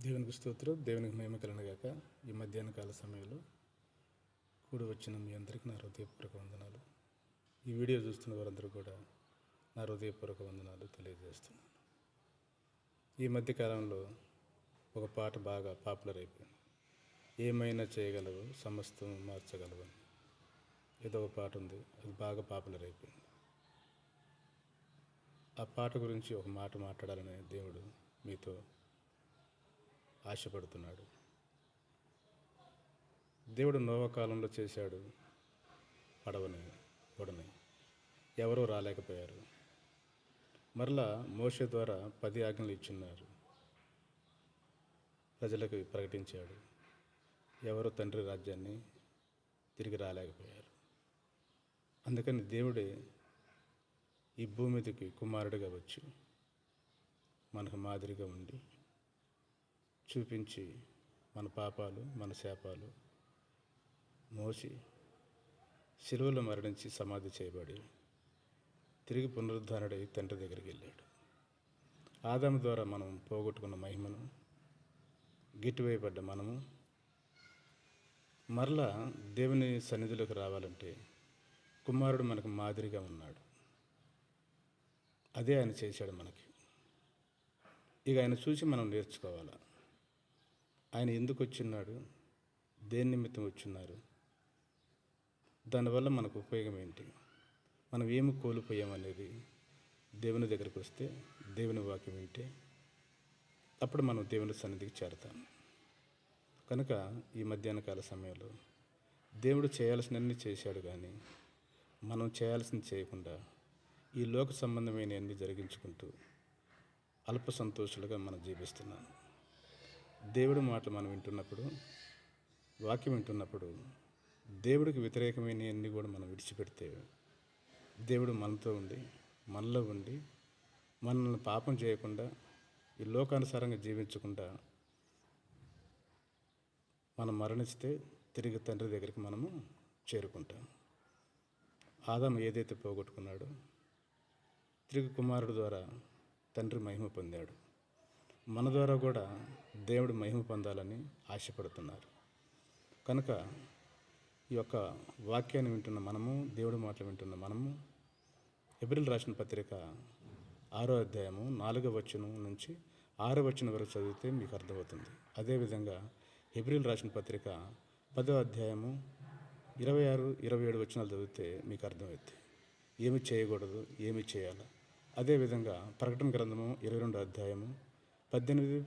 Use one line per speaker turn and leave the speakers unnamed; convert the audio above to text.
దేవునికి స్తోత్రం. దేవునికి మహిమ కలుగునుగాక. ఈ మధ్యాహ్న కాల సమయంలో కూడి వచ్చిన మీ అందరికీ నా హృదయపూర్వక వందనాలు. ఈ వీడియో చూస్తున్న వారందరూ కూడా నా హృదయపూర్వక వందనాలు తెలియజేస్తున్నాను. ఈ మధ్య కాలంలో ఒక పాట బాగా పాపులర్ అయిపోయింది. ఏమైనా చేయగలవు, సమస్తం మార్చగలవు అని. ఏదో ఒక పాట ఉంది, అది బాగా పాపులర్ అయిపోయింది. ఆ పాట గురించి ఒక మాట మాట్లాడాలని దేవుడు మీతో ఆశపడుతున్నాడు. దేవుడు నోవా కాలంలో చేశాడు పడవని, ఓడని. ఎవరూ రాలేకపోయారు. మరలా మోషే ద్వారా 10 ఆజ్ఞలు ఇచ్చున్నారు, ప్రజలకు ప్రకటించాడు. ఎవరు తండ్రి రాజ్యాన్ని తిరిగి రాలేకపోయారు. అందుకని దేవుడే ఈ భూమి మీదకి కుమారుడిగా వచ్చి మనకు మాదిరిగా ఉండి చూపించి మన పాపాలు, మన శాపాలు మోసి శిలువలో మరణించి సమాధి చేయబడి తిరిగి పునరుద్ధరణుడై తండ్రి దగ్గరికి వెళ్ళాడు. ఆదాము ద్వారా మనం పోగొట్టుకున్న మహిమను, గిట్టువేయబడ్డ మనము మరలా దేవుని సన్నిధిలోకి రావాలంటే కుమారుడు మనకు మాదిరిగా ఉన్నాడు. అదే ఆయన చేశాడు మనకి. ఇక ఆయన చూసి మనం నేర్చుకోవాలి. ఆయన ఎందుకు వచ్చిన్నాడు, దేని నిమిత్తం వచ్చిన్నారు, దానివల్ల మనకు ఉపయోగం ఏంటి, మనం ఏమి కోల్పోయామనేది దేవుని దగ్గరికి వస్తే, దేవుని వాక్యం వింటే అప్పుడు మనం దేవుని సన్నిధికి చేరతాం. కనుక ఈ మధ్యాహ్న కాల సమయంలో దేవుడు చేయాల్సినవన్నీ చేశాడు, కానీ మనం చేయాల్సింది చేయకుండా ఈ లోక సంబంధమైన అన్నీ జరిగించుకుంటూ అల్ప సంతోషులుగా మనం జీవిస్తున్నాం. దేవుడి మాటలు మనం వింటున్నప్పుడు, వాక్యం వింటున్నప్పుడు దేవుడికి వ్యతిరేకమైన అన్నీ కూడా మనం విడిచిపెడితే దేవుడు మనతో ఉండి, మనలో ఉండి, మనల్ని పాపం చేయకుండా, ఈ లోకానుసారంగా జీవించకుండా మనం మరణిస్తే తిరిగి తండ్రి దగ్గరికి మనము చేరుకుంటాం. ఆదాము ఏదైతే పోగొట్టుకున్నాడో తిరిగి కుమారుడు ద్వారా తండ్రి మహిమ పొందాడు. మన ద్వారా కూడా దేవుడు మహిమ పొందాలని ఆశపడుతున్నారు. కనుక ఈ యొక్క వాక్యాన్ని వింటున్న మనము, దేవుడి మాటలు వింటున్న మనము హెబ్రీయులకు రాసిన పత్రిక 6వ అధ్యాయము 4వ వచనం నుంచి 6వ వచనం వరకు చదివితే మీకు అర్థమవుతుంది. అదేవిధంగా హెబ్రీయులకు రాసిన పత్రిక 10వ అధ్యాయము 26, 27 వచనాలు చదివితే మీకు అర్థమవుతుంది ఏమి చేయకూడదు, ఏమి చేయాలి. అదేవిధంగా ప్రకటన గ్రంథము 22వ అధ్యాయము 18